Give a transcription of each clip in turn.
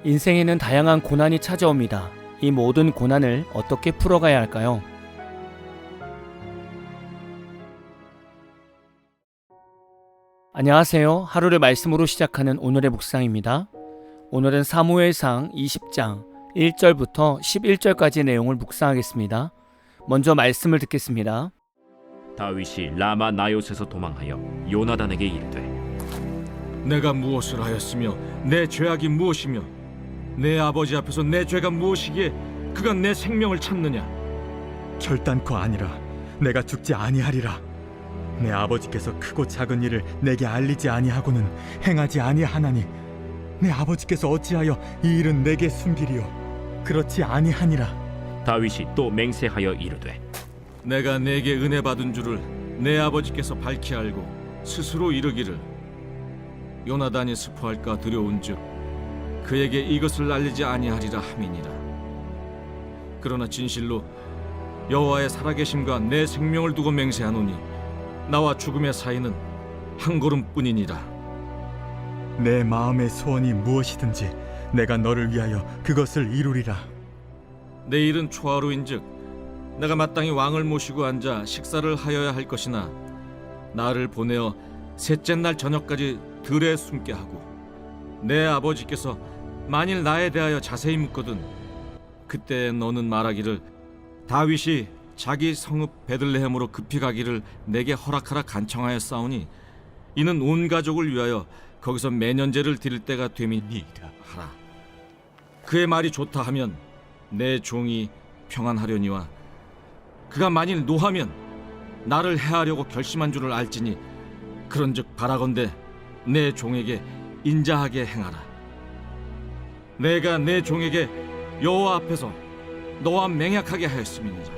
인생에는 다양한 고난이 찾아옵니다. 이 모든 고난을 어떻게 풀어가야 할까요? 안녕하세요. 하루를 말씀으로 시작하는 오늘의 묵상입니다. 오늘은 사무엘상 20장 1절부터 11절까지의 내용을 묵상하겠습니다. 먼저 말씀을 듣겠습니다. 다윗이 라마 나요스에서 도망하여 요나단에게 이르되 내가 무엇을 하였으며 내 죄악이 무엇이며 내 아버지 앞에서 내 죄가 무엇이기에 그가 내 생명을 찾느냐. 결단코 아니라 내가 죽지 아니하리라. 내 아버지께서 크고 작은 일을 내게 알리지 아니하고는 행하지 아니하나니 내 아버지께서 어찌하여 이 일은 내게 숨기리요. 그렇지 아니하니라. 다윗이 또 맹세하여 이르되 내가 내게 은혜 받은 줄을 내 아버지께서 밝히 알고 스스로 이르기를 요나단이 스포할까 두려운즉 그에게 이것을 알리지 아니하리라 함이니라. 그러나 진실로 여호와의 살아계심과 내 생명을 두고 맹세하노니 나와 죽음의 사이는 한 걸음뿐이니라. 내 마음의 소원이 무엇이든지 내가 너를 위하여 그것을 이루리라. 내일은 초하루인즉 내가 마땅히 왕을 모시고 앉아 식사를 하여야 할 것이나 나를 보내어 셋째 날 저녁까지 들에 숨게 하고 내 아버지께서 만일 나에 대하여 자세히 묻거든 그때 너는 말하기를 다윗이 자기 성읍 베들레헴으로 급히 가기를 내게 허락하라 간청하였사오니 이는 온 가족을 위하여 거기서 매년제를 드릴 때가 됨이니이다 하라. 그의 말이 좋다 하면 내 종이 평안하려니와 그가 만일 노하면 나를 해하려고 결심한 줄을 알지니 그런즉 바라건대 내 종에게 인자하게 행하라. 내가 내 종에게 여호와 앞에서 너와 맹약하게 하였음이니라.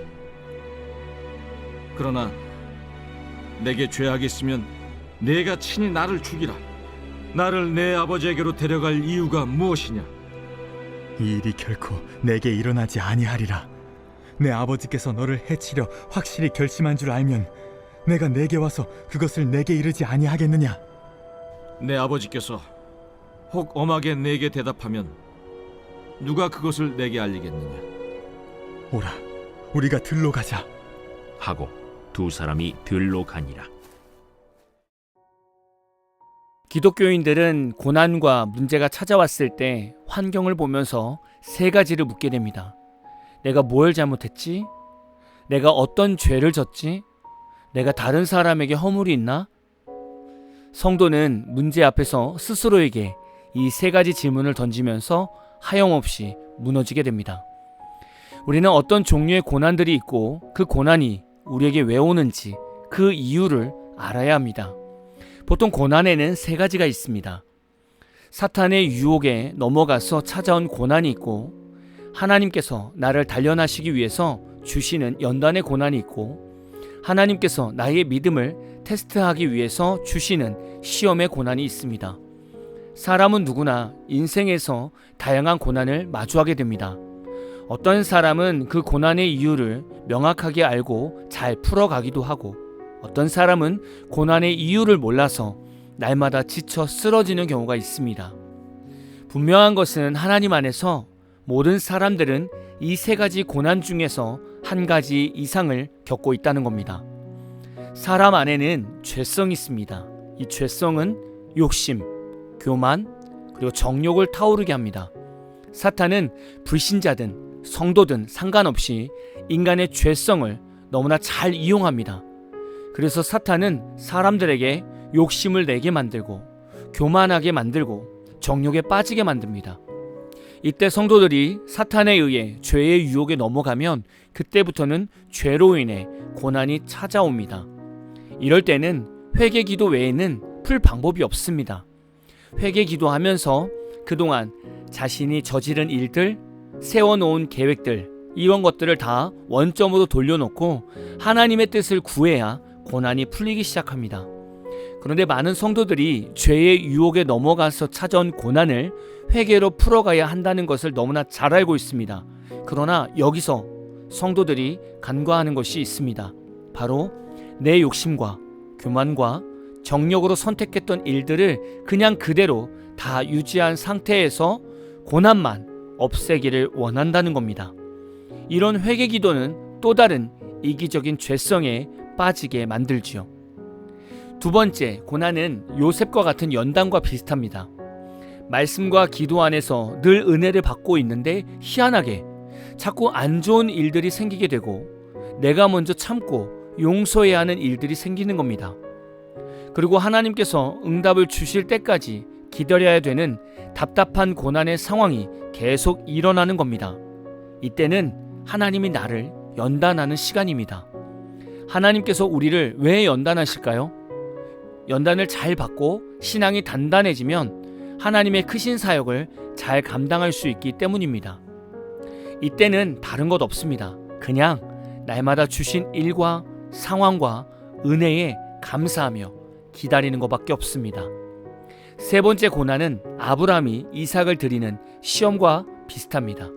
그러나 내게 죄악이 있으면 내가 친히 나를 죽이라. 나를 내 아버지에게로 데려갈 이유가 무엇이냐? 이 일이 결코 내게 일어나지 아니하리라. 내 아버지께서 너를 해치려 확실히 결심한 줄 알면 내가 내게 와서 그것을 내게 이르지 아니하겠느냐? 내 아버지께서 혹 엄하게 내게 대답하면 누가 그것을 내게 알리겠느냐? 오라, 우리가 들로 가자. 하고 두 사람이 들로 가니라. 기독교인들은 고난과 문제가 찾아왔을 때 환경을 보면서 세 가지를 묻게 됩니다. 내가 뭘 잘못했지? 내가 어떤 죄를 졌지? 내가 다른 사람에게 허물이 있나? 성도는 문제 앞에서 스스로에게 이 세 가지 질문을 던지면서 하염없이 무너지게 됩니다. 우리는 어떤 종류의 고난들이 있고 그 고난이 우리에게 왜 오는지 그 이유를 알아야 합니다. 보통 고난에는 세 가지가 있습니다. 사탄의 유혹에 넘어가서 찾아온 고난이 있고 하나님께서 나를 단련하시기 위해서 주시는 연단의 고난이 있고 하나님께서 나의 믿음을 테스트하기 위해서 주시는 시험의 고난이 있습니다. 사람은 누구나 인생에서 다양한 고난을 마주하게 됩니다. 어떤 사람은 그 고난의 이유를 명확하게 알고 잘 풀어가기도 하고 어떤 사람은 고난의 이유를 몰라서 날마다 지쳐 쓰러지는 경우가 있습니다. 분명한 것은 하나님 안에서 모든 사람들은 이 세 가지 고난 중에서 한 가지 이상을 겪고 있다는 겁니다. 사람 안에는 죄성이 있습니다. 이 죄성은 욕심, 교만, 그리고 정욕을 타오르게 합니다. 사탄은 불신자든 성도든 상관없이 인간의 죄성을 너무나 잘 이용합니다. 그래서 사탄은 사람들에게 욕심을 내게 만들고 교만하게 만들고 정욕에 빠지게 만듭니다. 이때 성도들이 사탄에 의해 죄의 유혹에 넘어가면 그때부터는 죄로 인해 고난이 찾아옵니다. 이럴 때는 회개 기도 외에는 풀 방법이 없습니다. 회개 기도하면서 그동안 자신이 저지른 일들, 세워놓은 계획들 이런 것들을 다 원점으로 돌려놓고 하나님의 뜻을 구해야 고난이 풀리기 시작합니다. 그런데 많은 성도들이 죄의 유혹에 넘어가서 찾아온 고난을 회개로 풀어가야 한다는 것을 너무나 잘 알고 있습니다. 그러나 여기서 성도들이 간과하는 것이 있습니다. 바로 내 욕심과 교만과 정력으로 선택했던 일들을 그냥 그대로 다 유지한 상태에서 고난만 없애기를 원한다는 겁니다. 이런 회개 기도는 또 다른 이기적인 죄성에 빠지게 만들지요. 두 번째, 고난은 요셉과 같은 연단과 비슷합니다. 말씀과 기도 안에서 늘 은혜를 받고 있는데 희한하게 자꾸 안 좋은 일들이 생기게 되고 내가 먼저 참고 용서해야 하는 일들이 생기는 겁니다. 그리고 하나님께서 응답을 주실 때까지 기다려야 되는 답답한 고난의 상황이 계속 일어나는 겁니다. 이때는 하나님이 나를 연단하는 시간입니다. 하나님께서 우리를 왜 연단하실까요? 연단을 잘 받고 신앙이 단단해지면 하나님의 크신 사역을 잘 감당할 수 있기 때문입니다. 이때는 다른 것 없습니다. 그냥 날마다 주신 일과 상황과 은혜에 감사하며 기다리는 것밖에 없습니다. 세 번째 고난은 아브라함이 이삭을 드리는 시험과 비슷합니다.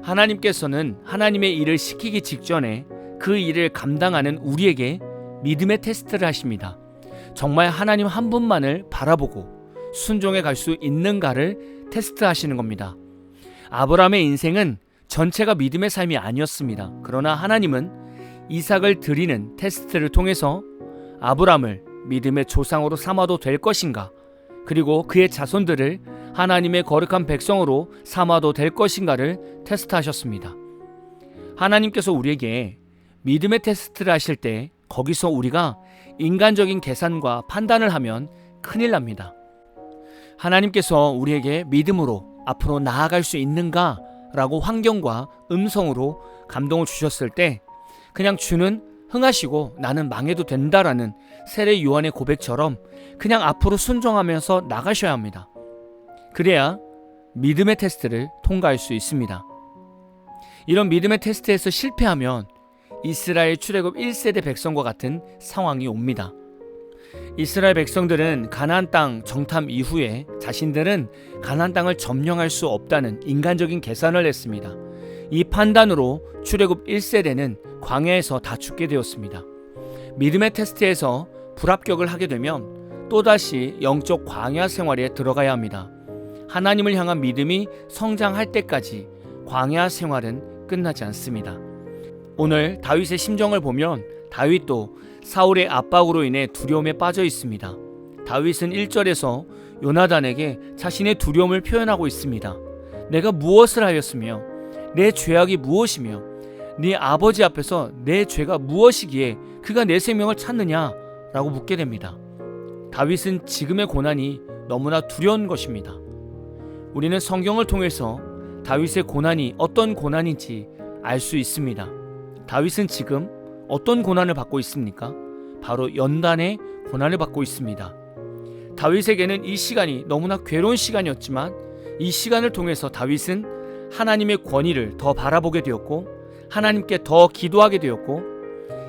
하나님께서는 하나님의 일을 시키기 직전에 그 일을 감당하는 우리에게 믿음의 테스트를 하십니다. 정말 하나님 한 분만을 바라보고 순종해 갈 수 있는가를 테스트하시는 겁니다. 아브라함의 인생은 전체가 믿음의 삶이 아니었습니다. 그러나 하나님은 이삭을 드리는 테스트를 통해서 아브라함을 믿음의 조상으로 삼아도 될 것인가, 그리고 그의 자손들을 하나님의 거룩한 백성으로 삼아도 될 것인가를 테스트하셨습니다. 하나님께서 우리에게 믿음의 테스트를 하실 때 거기서 우리가 인간적인 계산과 판단을 하면 큰일 납니다. 하나님께서 우리에게 믿음으로 앞으로 나아갈 수 있는가 라고 환경과 음성으로 감동을 주셨을 때 그냥 주는 흥하시고 나는 망해도 된다라는 세례 요한의 고백처럼 그냥 앞으로 순종하면서 나가셔야 합니다. 그래야 믿음의 테스트를 통과할 수 있습니다. 이런 믿음의 테스트에서 실패하면 이스라엘 출애굽 1세대 백성과 같은 상황이 옵니다. 이스라엘 백성들은 가나안 땅 정탐 이후에 자신들은 가나안 땅을 점령할 수 없다는 인간적인 계산을 했습니다. 이 판단으로 출애굽 1세대는 광야에서 다 죽게 되었습니다. 믿음의 테스트에서 불합격을 하게 되면 또다시 영적 광야 생활에 들어가야 합니다. 하나님을 향한 믿음이 성장할 때까지 광야 생활은 끝나지 않습니다. 오늘 다윗의 심정을 보면 다윗도 사울의 압박으로 인해 두려움에 빠져 있습니다. 다윗은 1절에서 요나단에게 자신의 두려움을 표현하고 있습니다. 내가 무엇을 하였으며 내 죄악이 무엇이며 네 아버지 앞에서 내 죄가 무엇이기에 그가 내 생명을 찾느냐 라고 묻게 됩니다. 다윗은 지금의 고난이 너무나 두려운 것입니다. 우리는 성경을 통해서 다윗의 고난이 어떤 고난인지 알 수 있습니다. 다윗은 지금 어떤 고난을 받고 있습니까? 바로 연단의 고난을 받고 있습니다. 다윗에게는 이 시간이 너무나 괴로운 시간이었지만 이 시간을 통해서 다윗은 하나님의 권위를 더 바라보게 되었고 하나님께 더 기도하게 되었고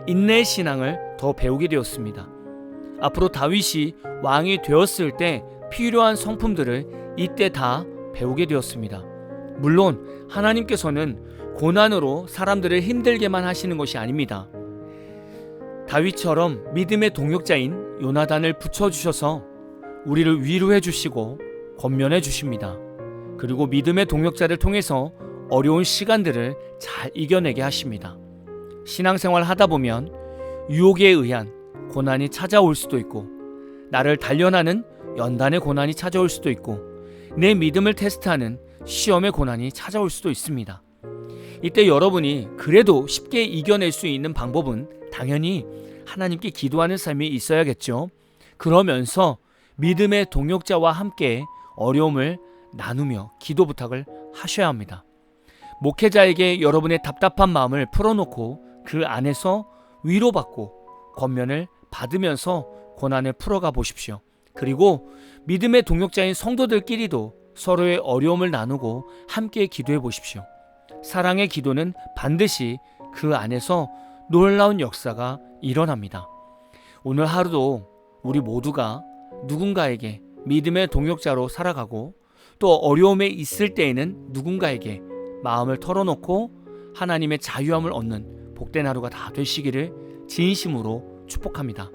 인내의 신앙을 더 배우게 되었습니다. 앞으로 다윗이 왕이 되었을 때 필요한 성품들을 이때 다 배우게 되었습니다. 물론 하나님께서는 고난으로 사람들을 힘들게만 하시는 것이 아닙니다. 다윗처럼 믿음의 동역자인 요나단을 붙여주셔서 우리를 위로해 주시고 권면해 주십니다. 그리고 믿음의 동역자를 통해서 어려운 시간들을 잘 이겨내게 하십니다. 신앙생활 하다 보면 유혹에 의한 고난이 찾아올 수도 있고 나를 단련하는 연단의 고난이 찾아올 수도 있고 내 믿음을 테스트하는 시험의 고난이 찾아올 수도 있습니다. 이때 여러분이 그래도 쉽게 이겨낼 수 있는 방법은 당연히 하나님께 기도하는 삶이 있어야겠죠. 그러면서 믿음의 동역자와 함께 어려움을 나누며 기도 부탁을 하셔야 합니다. 목회자에게 여러분의 답답한 마음을 풀어놓고 그 안에서 위로받고 권면을 받으면서 고난을 풀어가 보십시오. 그리고 믿음의 동역자인 성도들끼리도 서로의 어려움을 나누고 함께 기도해 보십시오. 사랑의 기도는 반드시 그 안에서 놀라운 역사가 일어납니다. 오늘 하루도 우리 모두가 누군가에게 믿음의 동역자로 살아가고 또 어려움에 있을 때에는 누군가에게 마음을 털어놓고 하나님의 자유함을 얻는 복된 하루가 다 되시기를 진심으로 축복합니다.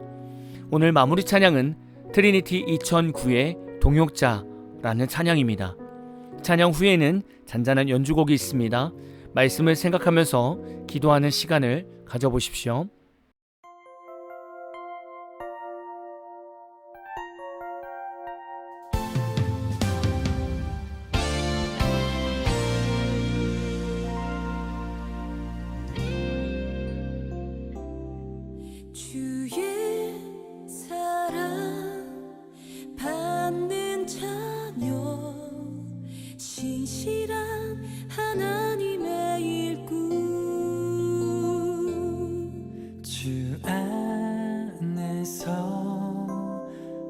오늘 마무리 찬양은 트리니티 2009의 동역자라는 찬양입니다. 찬양 후에는 잔잔한 연주곡이 있습니다. 말씀을 생각하면서 기도하는 시간을 가져보십시오. 주의 사랑 받는 자녀 신실한 하나님의 일꾼 주 안에서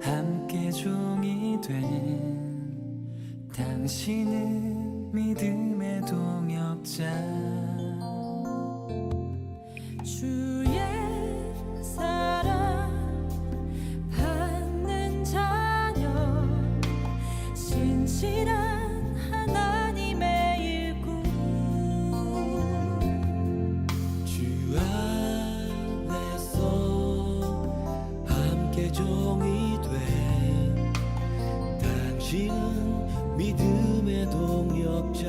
함께 종이 된 당신은 믿음의 동역자 주의 사랑 받는 자녀 신실한 하나님의 일꾼 주 안에서 함께 종이 된 당신은 믿음의 동역자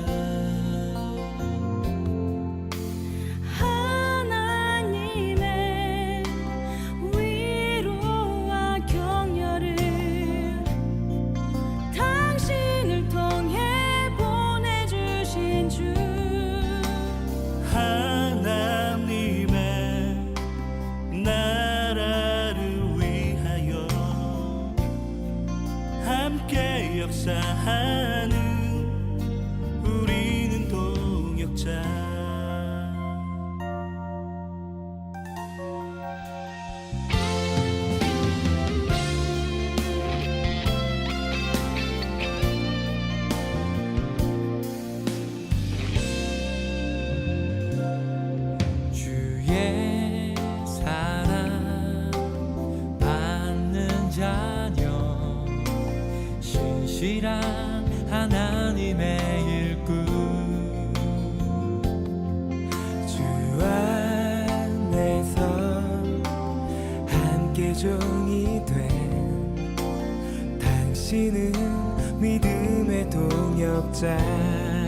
하나님의 위로와 격려를 당신을 통해 보내주신 주 하나님의 나라를 위하여 함께 역사하는 우리는 동역자 주의 사랑 받는 자녀 신실한 하나님의 일꾼 주 안에서 함께 종이 된 당신은 믿음의 동역자